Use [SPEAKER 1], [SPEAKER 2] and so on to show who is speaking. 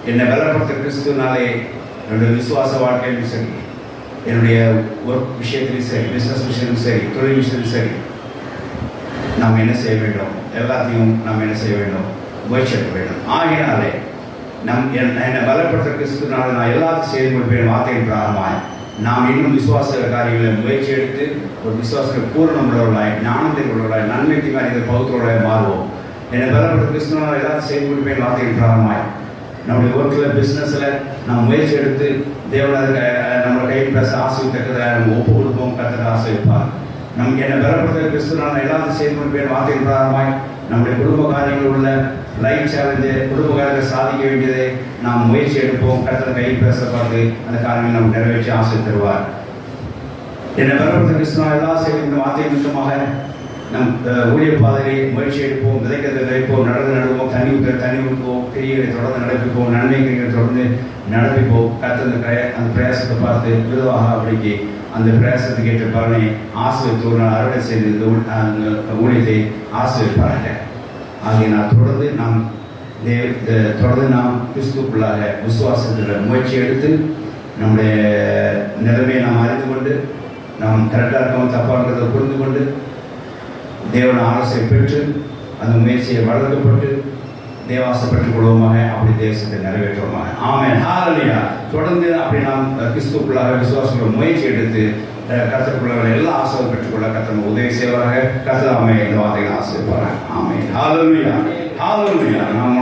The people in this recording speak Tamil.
[SPEAKER 1] என்னை பலப்படுத்த கிறிஸ்துவனாலே என்னுடைய விசுவாச வாழ்க்கையிலும் சரி, என்னுடைய ஒர்க் விஷயத்திலும் சரி, பிஸ்னஸ் விஷயத்திலும் சரி, தொழில் விஷயத்திலும் சரி, நாம் என்ன செய்ய வேண்டும்? எல்லாத்தையும் நாம் என்ன செய்ய வேண்டும்? முயற்சி எடுக்க வேண்டும். ஆகையினாலே என்னை பலப்படுத்த கிறிஸ்துவனாலே நான் எல்லாத்தையும் செய்து கொடுப்பேன் வார்த்தையின் பிராரமாய் நாம் இன்னும் விசுவாச காரியங்களை முயற்சி எடுத்து ஒரு விசுவாசத்தில் பூர்ணம் உள்ளவர்களாய், ஞானத்தை உள்ளவர்களாய், நன்மை தீமையான பௌத்தர்களாய் மாறுவோம். என்னை பலப்படுத்த கிறிஸ்துவனால எல்லாத்தையும் செய்து கொடுப்பேன் வார்த்தையின் பிராரமாய் நம்முடைய ஒர்க்கில், பிஸ்னஸில் நாம் முயற்சி எடுத்து தேவனை நம்மளை கையில் பேச ஆசைத்தக்கதை நம்ம ஒப்பு கொடுப்போம். கர்த்தர் ஆசைப்பார். நமக்கு என்னை பலப்படுத்த கிறிஸ்துவனால எல்லாத்தையும் செய்து கொடுப்பேன் வார்த்தையின் பிராரமாய் நம்முடைய குடும்ப காரியங்கள் உள்ள லைஃப் சேலஞ்சு, குடும்ப காரியத்தை சாதிக்க வேண்டியதை நாம் முயற்சி எடுப்போம். கர்த்தர் கையில் பேச பார்த்து அந்த காரியங்களை நம்ம நிறைவேற்றி ஆசை தருவார். என்னை பலப்படுத்த கிறிஸ்துவனால எல்லாம் செய்து இந்த வார்த்தை நிமித்தமாக நம் ஊழிய பாதையை முயற்சி எடுப்போம். விதைக்கிறதை விதைப்போம், நடந்து நடுவோம், தண்ணி ஊற்றுவோம், கிரிகளை தொடர்ந்து நடப்பிப்போம், நன்மை கிரிகளை தொடர்ந்து நடப்பிப்போம். கர்த்தர் அந்த பிரயாசத்தை பார்த்து விதவாக அப்படிக்கு அந்த பிரயாசத்துக்கு ஏற்ற பலனை ஆசிரியர் அறுவடை செய்து இந்த ஊழியத்தை ஆசிரியப்பார்கள். ஆகிய தொடர்ந்து நாம் கிறிஸ்துக்குள்ளாக விசுவாசத்தில் முயற்சி எடுத்து நம்முடைய நிலைமையை நாம் அறிந்து கொண்டு நாம் கரெக்டாக இருக்கோம் தப்பாக இருக்கிறத புரிந்து கொண்டு தேவன ஆலோசனை பெற்று அந்த முயற்சியை வளர்க்கப்பட்டு தேவாசப்பட்டுக் கொள்வோமாக. அப்படி தேசத்தை நிறைவேற்றுவோமாக. ஆமென். ஹல்லேலூயா. தொடர்ந்து அப்படி நாம் கிறிஸ்துக்குள்ளாக விசுவாசங்களோட முயற்சி எடுத்து கர்த்தருக்குள்ள எல்லா ஆசையும் பெற்றுக்கொள்ள கர்த்தர் உதவி செய்வார்கள். கர்த்தர் இந்த வார்த்தைகளை ஆசைப்படுவார்கள். ஆமென். ஹல்லேலூயா. ஹல்லேலூயா. நாம்